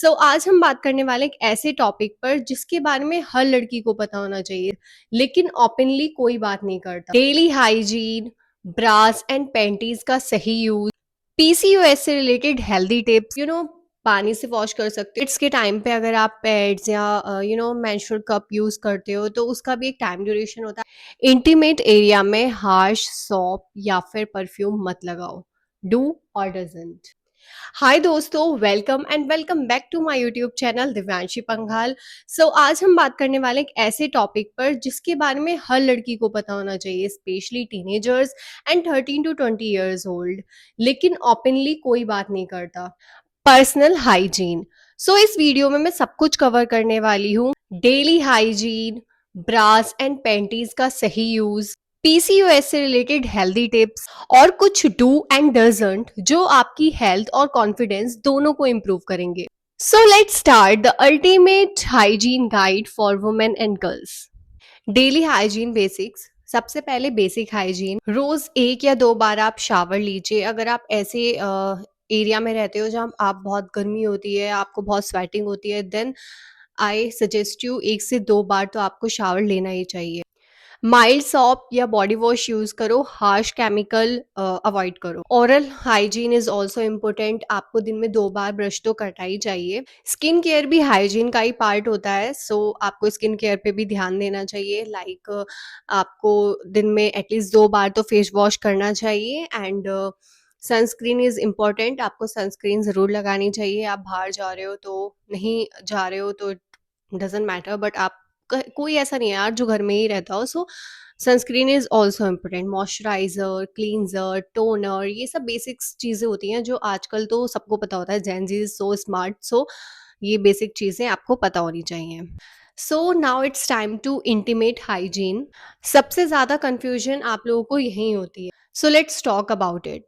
आज हम बात करने वाले एक ऐसे टॉपिक पर जिसके बारे में हर लड़की को पता होना चाहिए, लेकिन ओपनली कोई बात नहीं करता। Daily hygiene, bras and panties का सही यूज, पीसीओएस से रिलेटेड हेल्दी टिप्स, पानी से वॉश कर सकते हो। इट्स के टाइम पे अगर आप पैड्स या मेंस्ट्रुअल कप यूज करते हो तो उसका भी एक टाइम ड्यूरेशन होता है। इंटीमेट एरिया में हार्श सोप या फिर परफ्यूम मत लगाओ। डू और डजंट। हाय दोस्तों, welcome and welcome back to my YouTube channel Divyanshi Panghal. आज हम बात करने वाले एक ऐसे टॉपिक पर जिसके बारे में हर लड़की को पता होना चाहिए, specially teenagers and 13 to 20 years old, लेकिन ओपनली कोई बात नहीं करता। Personal hygiene. इस वीडियो में मैं सब कुछ कवर करने वाली हूँ। Daily hygiene, bras and panties का सही यूज, पीसीओएस से रिलेटेड हेल्दी टिप्स और कुछ डू एंड डजंट जो आपकी हेल्थ और कॉन्फिडेंस दोनों को इम्प्रूव करेंगे। Let's start the ultimate hygiene guide for women and girls. Daily hygiene basics. सबसे पहले बेसिक हाइजीन, रोज 1 या 2 बार आप शावर लीजिए। अगर आप ऐसे एरिया में रहते हो जहाँ आप बहुत गर्मी होती है, आपको बहुत स्वेटिंग होती है, देन आई सजेस्ट यू 1 से 2 बार तो आपको शावर लेना ही चाहिए। माइल्ड सॉप या बॉडी वॉश यूज करो, हार्श केमिकल अवॉइड करो। Oral hygiene is also important, आपको दिन में 2 बार ब्रश तो करना ही चाहिए। स्किन केयर भी हाइजीन का ही पार्ट होता है, आपको स्किन केयर पे भी ध्यान देना चाहिए। आपको दिन में एटलीस्ट 2 बार तो फेस वॉश करना चाहिए। एंड सनस्क्रीन इज इम्पोर्टेंट, आपको सनस्क्रीन जरूर लगानी चाहिए। आप बाहर जा रहे हो तो, नहीं जा रहे हो तो डजेंट मैटर, बट आप कोई ऐसा नहीं है यार जो घर में ही रहता हो। Sunscreen is also important. Moisturiser, cleanser, toner, ये सब बेसिक्स चीजें होती हैं जो आजकल तो सबको पता होता है। Gen Z is so smart, ये बेसिक चीजें आपको पता होनी चाहिए। Now it's time to intimate hygiene. सबसे ज्यादा कंफ्यूजन आप लोगों को यही होती है, लेट्स टॉक अबाउट इट।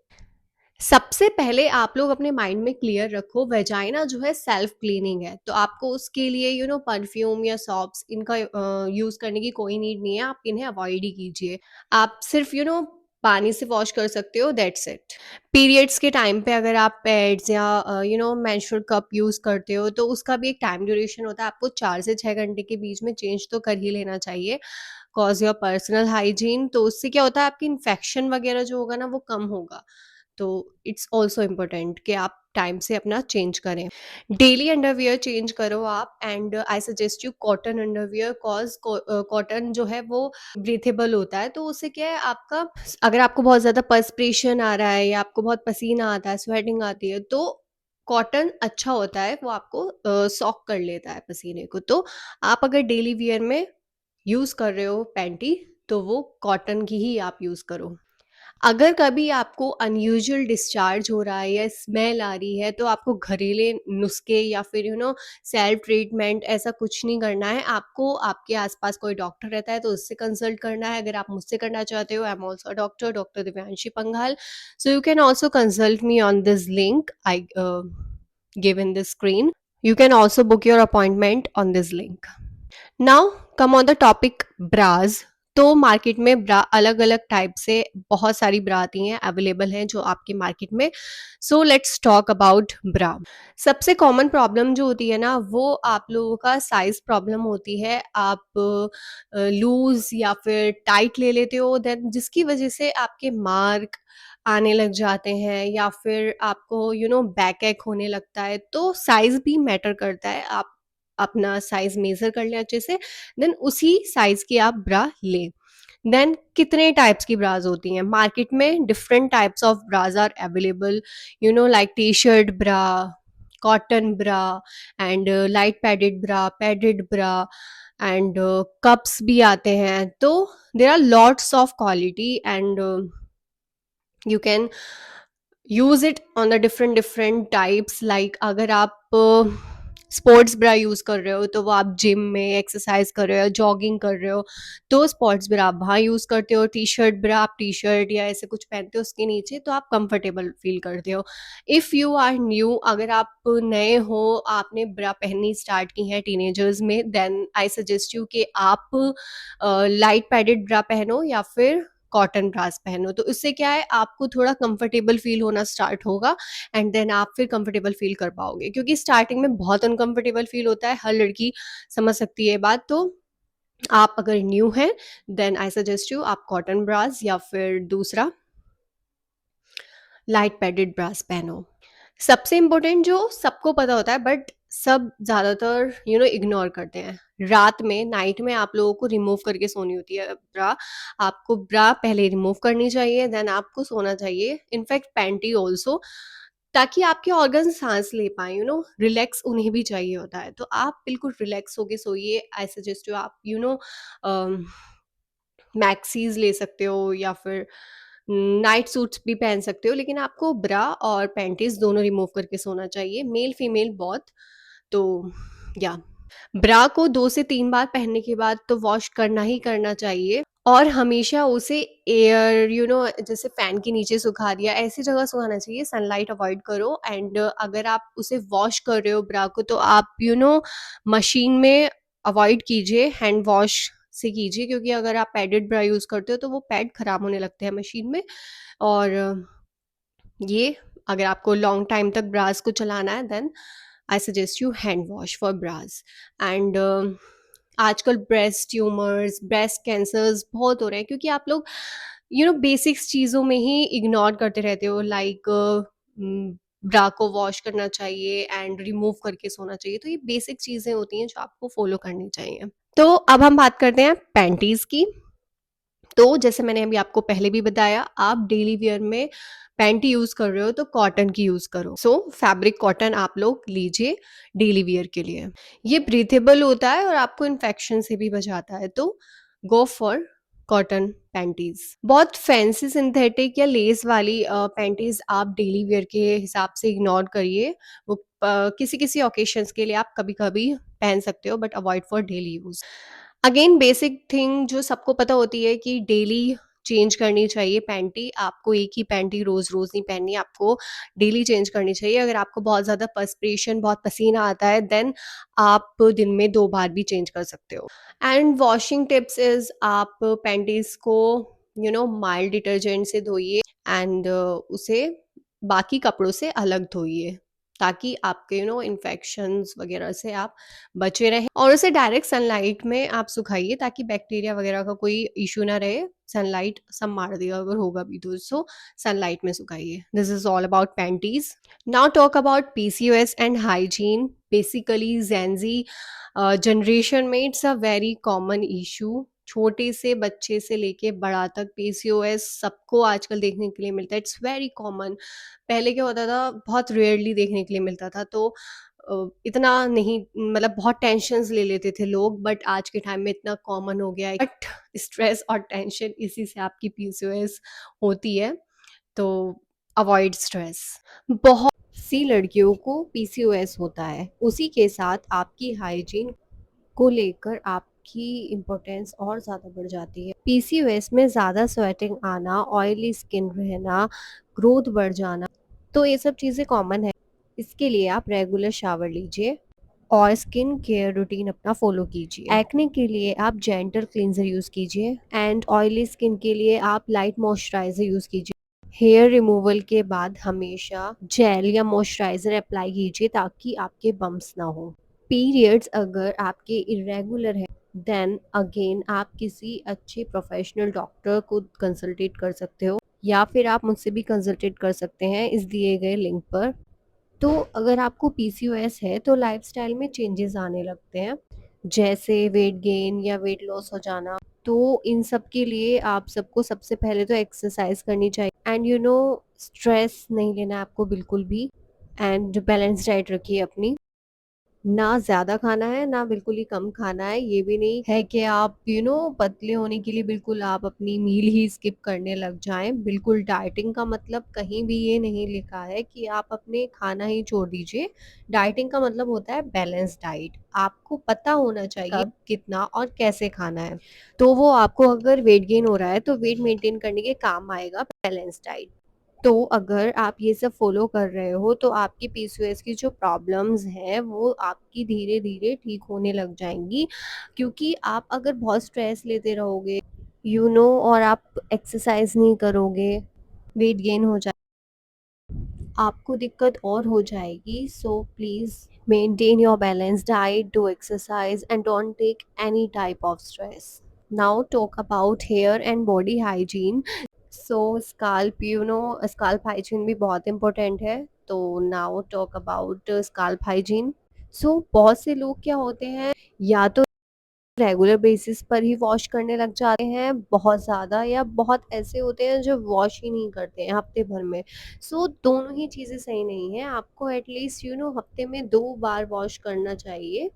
सबसे पहले आप लोग अपने माइंड में क्लियर रखो, वेजाइना जो है सेल्फ क्लीनिंग है, तो आपको उसके लिए परफ्यूम या सॉप्स इनका यूज करने की कोई नीड नहीं है। आप इन्हें अवॉइड ही कीजिए। आप सिर्फ पानी से वॉश कर सकते हो, दैट्स इट। पीरियड्स के टाइम पे अगर आप पैड्स या मेंस्ट्रुअल कप यूज करते हो तो उसका भी एक टाइम ड्यूरेशन होता है। आपको 4 से 6 घंटे के बीच में चेंज तो कर ही लेना चाहिए, कॉज योर पर्सनल हाइजीन। तो उससे क्या होता है, आपकी इन्फेक्शन वगैरह जो होगा ना वो कम होगा। तो इट्स ऑल्सो इम्पोर्टेंट कि आप टाइम से अपना चेंज करें। डेली अंडरवियर चेंज करो आप, and I suggest you cotton underwear, cause cotton जो है वो ब्रीथेबल होता है। तो उससे क्या है, आपका अगर आपको बहुत ज़्यादा पर्सपिरेशन आ रहा है या आपको बहुत पसीना आता है, स्वेटिंग आती है, तो कॉटन अच्छा होता है, वो आपको सॉक कर लेता है पसीने को। तो आप अगर डेली वियर में यूज़ कर रहे हो पैंटी, तो वो कॉटन की ही आप यूज़ करो। अगर कभी आपको अनयूजुअल डिस्चार्ज हो रहा है या स्मेल आ रही है, तो आपको घरेलू नुस्खे या फिर सेल्फ ट्रीटमेंट ऐसा कुछ नहीं करना है। आपको आपके आसपास कोई डॉक्टर रहता है तो उससे कंसल्ट करना है। अगर आप मुझसे करना चाहते हो, I am also doctor, doctor Divyanshi Panghal. You can also consult me on this link I give in this screen. You can also book your appointment on this link. Now come on the topic bras. तो market में ब्रा अलग अलग type से बहुत सारी ब्रा आती हैं, available हैं जो आपके मार्केट में। लेट्स टॉक अबाउट ब्रा। सबसे कॉमन प्रॉब्लम जो होती है ना, वो आप लोगों का साइज प्रॉब्लम होती है। आप लूज या फिर टाइट ले लेते हो, देन जिसकी वजह से आपके मार्क आने लग जाते हैं या फिर आपको बैक एक होने लगता है। तो साइज भी मैटर करता है। आप अपना साइज मेजर कर लें अच्छे से, देन उसी साइज की आप ब्रा लें। देन कितने टाइप्स की ब्राज होती हैं मार्केट में? Different types of bras are available, like T shirt bra, cotton bra, and light padded bra, and cups भी आते हैं। तो there are lots of quality, and you can use it on the different types. Like अगर आप sports bra use कर रहे हो तो वो आप जिम में एक्सरसाइज कर रहे हो, जॉगिंग कर रहे हो, तो स्पोर्ट्स ब्रा आप वहाँ यूज करते हो। टी शर्ट ब्रा आप टी शर्ट या ऐसे कुछ पहनते हो उसके नीचे, तो आप कंफर्टेबल फील करते हो। इफ़ यू आर न्यू, अगर आप नए हो, आपने ब्रा पहननी स्टार्ट की है टीनेजर्स में, देन आई सजेस्ट यू कि आप लाइट पैडेड ब्रा पहनो या फिर कॉटन ब्रास पहनो। तो इससे क्या है, आपको थोड़ा कंफर्टेबल फ़ील होना स्टार्ट होगा एंड देन आप फिर कंफर्टेबल फ़ील कर पाओगे, क्योंकि स्टार्टिंग में बहुत अनकंफर्टेबल फ़ील होता है, हर लड़की समझ सकती है ये बात। तो आप अगर न्यू हैं देन आई सजेस्ट यू आप कॉटन ब्रास या फिर दूसरा लाइट पैडेड ब्रास पहनो। सबसे इम्पोर्टेंट जो सबको पता होता है बट सब ज़्यादातर इग्नोर करते हैं, रात में नाइट में आप लोगों को रिमूव करके सोनी होती है ब्रा। आपको ब्रा पहले रिमूव करनी चाहिए, देन आपको सोना चाहिए, इनफैक्ट पैंटी ऑल्सो, ताकि आपके ऑर्गन सांस ले पाए, रिलैक्स उन्हें भी चाहिए होता है। तो आप बिल्कुल रिलैक्स होके सोइए। आई सजेस्ट यू आप मैक्सीज ले सकते हो या फिर नाइट सूट्स भी पहन सकते हो, लेकिन आपको ब्रा और पैंटीज दोनों रिमूव करके सोना चाहिए, मेल फीमेल बहुत। तो या ब्रा को 2 से 3 बार पहनने के बाद तो वॉश करना ही करना चाहिए, और हमेशा उसे एयर जैसे फैन के नीचे सुखा दिया, ऐसी जगह सुखाना चाहिए, सनलाइट अवॉइड करो। एंड अगर आप उसे वॉश कर रहे हो ब्रा को, तो आप मशीन में अवॉइड कीजिए, हैंड वॉश से कीजिए, क्योंकि अगर आप पैडेड ब्रा यूज़ करते हो तो वो पैड खराब होने लगते हैं मशीन में। और ये अगर आपको लॉन्ग टाइम तक ब्रास को चलाना है then I suggest you hand wash for bras. And आजकल ब्रेस्ट ट्यूमर्स, ब्रेस्ट कैंसर्स बहुत हो रहे हैं, क्योंकि आप लोग बेसिक्स चीज़ों में ही इग्नोर करते रहते हो, लाइक ब्रा को वॉश करना चाहिए एंड रिमूव करके सोना चाहिए। तो ये बेसिक चीज़ें होती हैं जो आपको फॉलो करनी चाहिए। तो अब हम बात करते हैं पैंटीज़ की। तो जैसे मैंने अभी आपको पहले भी बताया, आप डेली वियर में पैंटी यूज़ कर रहे हो तो कॉटन की यूज़ करो। सो फैब्रिक कॉटन आप लोग लीजिए डेली वियर के लिए। ये ब्रीथेबल होता है और आपको इन्फेक्शन से भी बचाता है, तो गो फॉर कॉटन पैंटीज। बहुत फैंसी सिंथेटिक या लेस वाली पैंटीज आप डेली वियर के हिसाब से इग्नोर करिए। वो किसी किसी ओकेशंस के लिए आप कभी कभी पहन सकते हो, but avoid for daily use. Again basic thing जो सबको पता होती है कि डेली चेंज करनी चाहिए पैंटी। आपको एक ही पैंटी रोज रोज नहीं पहननी, आपको डेली चेंज करनी चाहिए। अगर आपको बहुत ज़्यादा पर्सपिरेशन, बहुत पसीना आता है, देन आप दिन में 2 बार भी चेंज कर सकते हो। एंड वॉशिंग टिप्स इज आप पैंटीज को माइल्ड डिटर्जेंट से धोइए एंड उसे बाकी कपड़ों से अलग धोइए, ताकि आपके इन्फेक्शंस वगैरह से आप बचे रहें। और उसे डायरेक्ट सनलाइट में आप सुखाइए, ताकि बैक्टीरिया वगैरह का कोई इशू ना रहे। सनलाइट सब मार देगा अगर होगा भी तो, सो सनलाइट में सुखाइए। This is all about panties. Now talk about PCOS and hygiene. Basically Gen Z generation में it's a very common issue. छोटे से बच्चे से लेके बड़ा तक पीसीओएस सबको आजकल देखने के लिए मिलता है, इट्स वेरी कॉमन। पहले क्या होता था, बहुत रेयरली देखने के लिए मिलता था, तो इतना नहीं, मतलब बहुत टेंशन्स ले लेते थे लोग, बट आज के टाइम में इतना कॉमन हो गया है। बट स्ट्रेस और टेंशन, इसी से आपकी पीसीओएस होती है, तो अवॉइड स्ट्रेस। बहुत सी लड़कियों को पीसीओएस होता है, उसी के साथ आपकी हाइजीन को लेकर आपकी इम्पोर्टेंस और ज़्यादा बढ़ जाती है। पीसीओएस में ज़्यादा स्वेटिंग आना, ऑयली स्किन रहना, ग्रोथ बढ़ जाना, तो ये सब चीज़ें कॉमन है। इसके लिए आप रेगुलर शावर लीजिए और स्किन केयर रूटीन अपना फॉलो कीजिए। एक्ने के लिए आप जेंटल क्लींजर यूज़ कीजिए एंड ऑयली स्किन के लिए आप लाइट मॉइस्चराइजर यूज़ कीजिए। हेयर रिमूवल के बाद हमेशा जेल या मॉइस्चराइजर अप्लाई कीजिए, ताकि आपके बम्प्स ना हो। पीरियड्स अगर आपके इरेगुलर है, देन अगेन आप किसी अच्छे प्रोफेशनल डॉक्टर को कंसल्टेट कर सकते हो, या फिर आप मुझसे भी कंसल्टेट कर सकते हैं इस दिए गए लिंक पर। तो अगर आपको पीसीओएस है तो लाइफस्टाइल में चेंजेस आने लगते हैं, जैसे वेट गेन या वेट लॉस हो जाना। तो इन सब के लिए आप सबको सबसे पहले तो एक्सरसाइज करनी चाहिए एंड स्ट्रेस नहीं लेना है आपको बिल्कुल भी। एंड बैलेंस डाइट रखिए अपनी, ना ज़्यादा खाना है ना बिल्कुल ही कम खाना है। ये भी नहीं है कि आप पतले होने के लिए बिल्कुल आप अपनी मील ही स्किप करने लग जाएं। बिल्कुल डाइटिंग का मतलब कहीं भी ये नहीं लिखा है कि आप अपने खाना ही छोड़ दीजिए। डाइटिंग का मतलब होता है बैलेंस डाइट। आपको पता होना चाहिए कब कितना और कैसे खाना है, तो वो आपको अगर वेट गेन हो रहा है तो वेट मेंटेन करने के काम आएगा बैलेंस डाइट। तो अगर आप ये सब फॉलो कर रहे हो तो आपकी पीसीओएस की जो प्रॉब्लम्स हैं वो आपकी धीरे धीरे ठीक होने लग जाएंगी, क्योंकि आप अगर बहुत स्ट्रेस लेते रहोगे और आप एक्सरसाइज नहीं करोगे, वेट गेन हो जाए, आपको दिक्कत और हो जाएगी। So please maintain your balance diet, do exercise and don't take any type of stress. Now talk about hair and body hygiene. So scalp scalp hygiene भी बहुत इंपॉर्टेंट है। तो now talk about scalp hygiene. So बहुत से लोग क्या होते हैं, या तो रेगुलर बेसिस पर ही वॉश करने लग जाते हैं बहुत ज़्यादा, या बहुत ऐसे होते हैं जो वॉश ही नहीं करते हैं हफ्ते भर में। सो दोनों ही चीज़ें सही नहीं है, आपको एटलीस्ट हफ्ते में 2 बार वॉश करना चाहिए,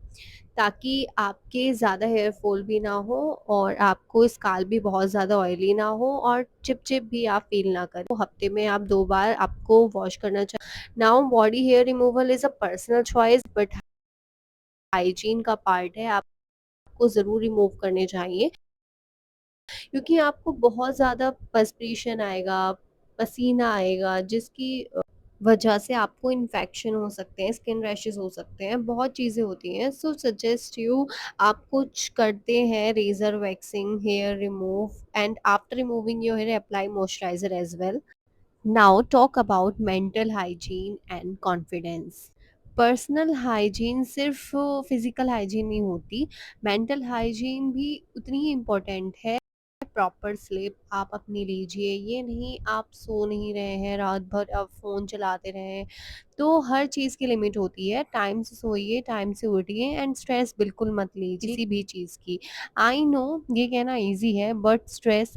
ताकि आपके ज़्यादा हेयर फॉल भी ना हो और आपको स्काल्प भी बहुत ज़्यादा ऑयली ना हो और चिप भी आप फील ना करें। तो हफ्ते में आप 2 बार आपको वॉश करना चाहिए। Now body hair removal is a personal choice, but hygiene का पार्ट है, आपको ज़रूर रिमूव करने चाहिए, क्योंकि आपको बहुत ज़्यादा पर्सपीरेशन आएगा, पसीना आएगा, जिसकी वजह से आपको इन्फेक्शन हो सकते हैं, स्किन रैशेस हो सकते हैं, बहुत चीज़ें होती हैं। सो सजेस्ट यू, आप कुछ करते हैं razor waxing, hair remove, and after removing your hair apply moisturizer as well. Now talk about mental hygiene and confidence. Personal hygiene सिर्फ फिजिकल हाइजीन नहीं होती, मेंटल हाइजीन भी उतनी ही इम्पोर्टेंट है। प्रॉपर स्लीप आप अपनी लीजिए, ये नहीं आप सो नहीं रहे हैं, रात भर आप फ़ोन चलाते रहें। तो हर चीज़ की लिमिट होती है, टाइम से सोइए, टाइम से उठिए, एंड स्ट्रेस बिल्कुल मत लीजिए किसी भी चीज़ की। आई नो ये कहना ईज़ी है, बट स्ट्रेस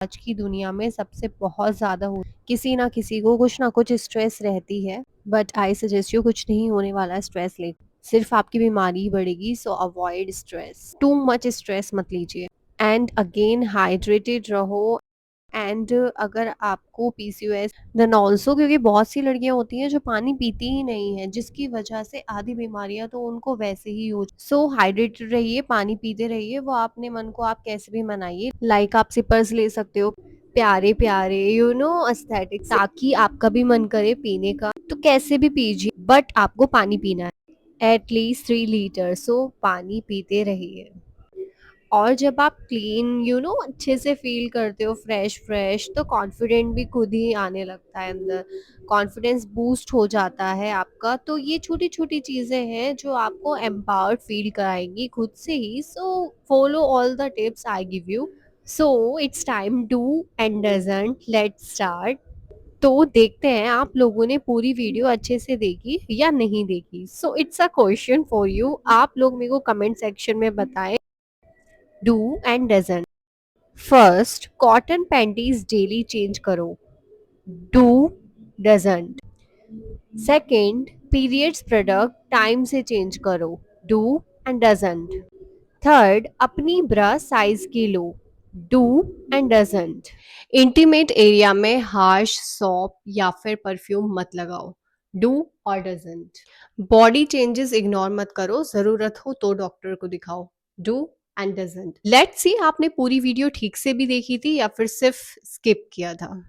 आज की दुनिया में सबसे बहुत ज़्यादा हो, किसी ना किसी को कुछ ना कुछ स्ट्रेस रहती है। बट आई सजेस्ट यू, कुछ नहीं होने वाला स्ट्रेस ले, सिर्फ आपकी बीमारी ही बढ़ेगी। सो avoid stress, too much stress मत लीजिए, एंड अगेन हाइड्रेटेड रहो। एंड अगर आपको पीसीओएस देन ऑल्सो, क्योंकि बहुत सी लड़कियां होती हैं जो पानी पीती ही नहीं है, जिसकी वजह से आधी बीमारियां तो उनको वैसे ही हो। सो हाइड्रेटेड रहिए, पानी पीते रहिए, वो अपने मन को आप कैसे भी मनाइए। लाइक आप सिपर्स ले सकते हो, प्यारे प्यारे एस्थेटिक, ताकि आपका भी मन करे पीने का, तो कैसे भी पीजिए, बट आपको पानी पीना है एटलीस्ट 3 लीटर। सो पानी पीते रहिए। और जब आप क्लीन अच्छे से फील करते हो, फ्रेश फ्रेश, तो कॉन्फिडेंट भी खुद ही आने लगता है अंदर, कॉन्फिडेंस बूस्ट हो जाता है आपका। तो ये छोटी छोटी चीज़ें हैं जो आपको एम्पावर्ड फील कराएंगी खुद से ही। So follow all the tips I give you. So it's time to and don't let's start. तो देखते हैं आप लोगों ने पूरी वीडियो अच्छे से देखी या नहीं देखी। So it's a question for you, आप लोग मेरे को कमेंट सेक्शन में बताएं, do and don't. First, cotton panties daily change करो, do don't. Second, periods product time से चेंज करो, डू एंड डजंट। थर्ड, अपनी ब्रा साइज की लो, do and don't. Intimate area में हार्श सॉप या फिर परफ्यूम मत लगाओ, डू और डजंट। बॉडी चेंजेस इग्नोर मत करो, जरूरत हो तो डॉक्टर को दिखाओ, do and don't. Let's see आपने पूरी वीडियो ठीक से भी देखी थी या फिर सिर्फ स्किप किया था,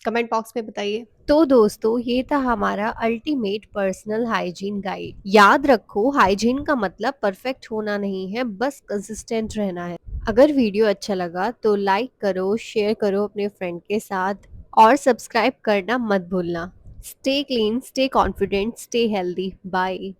कमेंट बॉक्स में बताइए। तो दोस्तों, ये था हमारा अल्टीमेट पर्सनल हाइजीन गाइड। याद रखो, हाइजीन का मतलब परफेक्ट होना नहीं है, बस कंसिस्टेंट रहना है। अगर वीडियो अच्छा लगा तो लाइक करो, शेयर करो अपने फ्रेंड के साथ, और सब्सक्राइब करना मत भूलना। Stay clean, stay confident, stay healthy. Bye.